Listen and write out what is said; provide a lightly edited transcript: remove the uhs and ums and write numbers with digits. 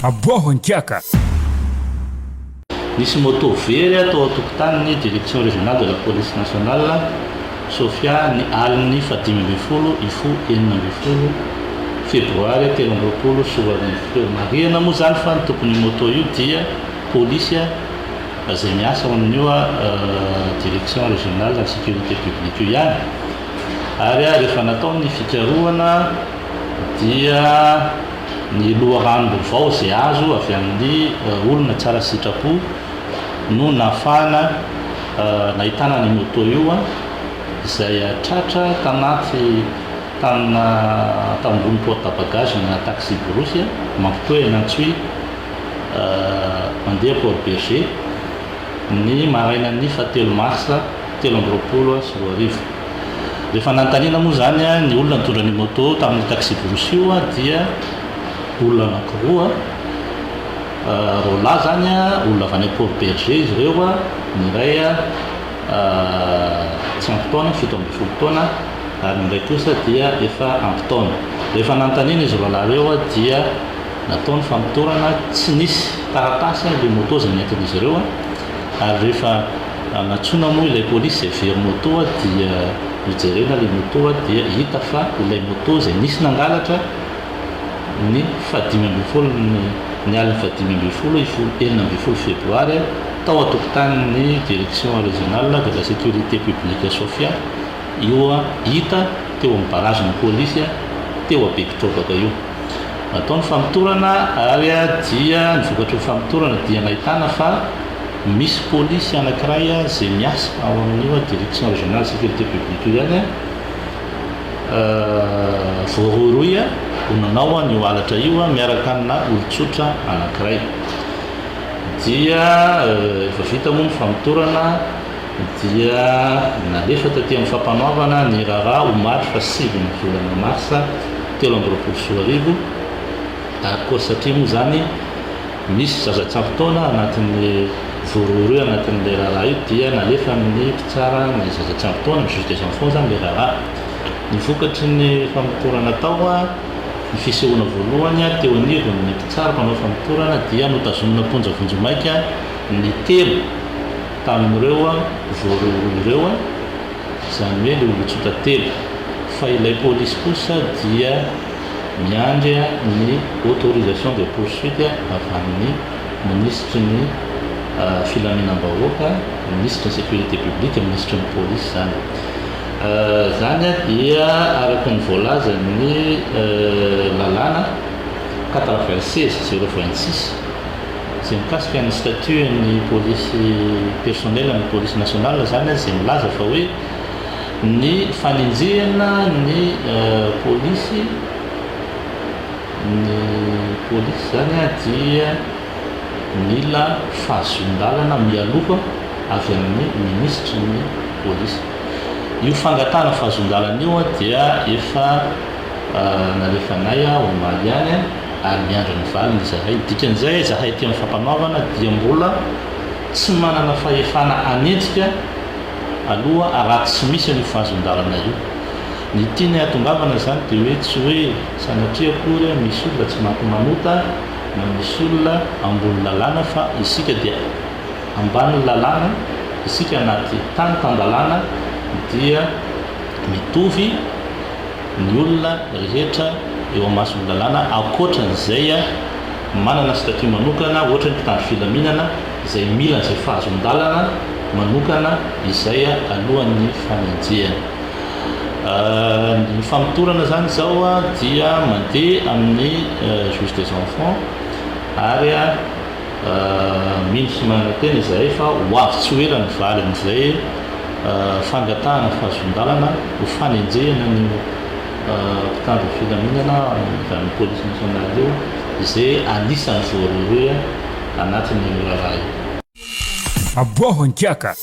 Aboho Nkiaka. Nisy moto very atao an-tokotanin'ny direction régionale de la police nationale Sofia ny aliny fa 2020 febroary 2020 soaran'ny mariana moa zany fa ny tompon'ny moto io dia polisy zay miasa ao amin'io direction régionale de la sécurité publique io ihany. Ary rehefa natao ny fikarohana dia ny loharanom-baovao zay azo avy amin'ny olona tsara sitrapo no nafana nahitana ny moto io izay tratra tanaty tambony porte-bagage na taxi borosy mampitoy nantsy mandeha Port Berger ny marainan'ny 7 mars 2020. Rehefa nantanina moa zany ny olona nitondra ny moto tamin'ny taxi borosy io dia olona anankiroa rola zany olona avy any Port Berger izy ireo ny iray 5 taona 17 taona ary ny iray kosa dia efa ampy taona. Rehefa nantanina izy rola ireo dia nataony fampitorana tsy nisy taratasy le moto zay nentin'izy ireo ary rehefa natsona moa ilay polisy zay very moto dia mijerena le moto dia hita fa ilay moto zay nisy nangalatra ny 2020 ny aliny 2020 febroary tao atokotanin'ny direction régionale de la sécurité publique Sofia io hita teo amin'ny barrage-ny polisy teo Bekitrobaka io. Nataony fampitorana ary dia nivokatry ny fampitorana dia nahitana fa misy polisy anankiray zay miasa ao amin'io direction régionale de sécurité publique io ihany voaroroy onanao ny oalatra io miaraka amina olon-tsotra anankiray dia efa vita moa ny fampitorana dia nalefa taty amin'ny fampanoavana ny raharaha omaly fa 7 volana mars 2020 ary koa satria moa zany misy zaza-tsampy taona anatin'ny voaroroy anatin'ilay raharaha io dia nalefa amin'ny mpitsara ny zaza-tsampy taona ny juge des enfants zany le raharaha. Ny vokatry ny fampitorana tao ny fisehoana voalohany teo anivon'ny mpitsara mpanao fampitorana dia notazomina ponja vonjomaika ny telo tamin'ireo voaroroy ireo zany hoe le olon-tsotra telo fa ilay polisy kosa dia miandry ny autorisation de poursuite avy amin'ny ministre ny filaminam-bahoaka ministre ny sécurité publique ministre ny polisy zany. Zany dia araky ny voalazan'ny lalàna 96/026 zay mikasika ny statut ny polisy personnel amin'ny polisy nationale zany zay milaza fa hoe ny faninjehana ny polisy zany dia mila fahazon-dalana mialoha avy amin'ny ministre ny polisy. Io fangatana fahazon-dalana io dia efa nalefanay omaly ihany ary miandro ny valiny zahay. Dikan'izay zahay ty amin'ny fampanoavana dia mbola tsy manana fahefana anenjika aloha araky tsy misy ny fahazon-dalana io. Ny tiany atongavana zany dia hoe tsy hoe sanatria akory misy olona tsy mampimanota na misy olona ambony lalàna fa isika dia ambany lalàna, isika anaty tany tan-dalàna dia mitovy ny olona rehetra eo amasony lalàna akoatran'izay manana statut manokana ohatra ny mpitandro filaminana izay mila izay fahazon-dalana manokana izay alohan'ny fanenjehana. Ny fampitorana zany zao dia mandeha amin'ny juge des enfants ary mino sy manantena izay fa hoavy tsy hoela ny valin'izay fangatahana fahazon-dalana ho fanenjehana ny mpitandro filaminana amin'ny polisy nationale io izay anisan'ny voaroroy anatin'ny raharaha io. Aboho Nkiaka.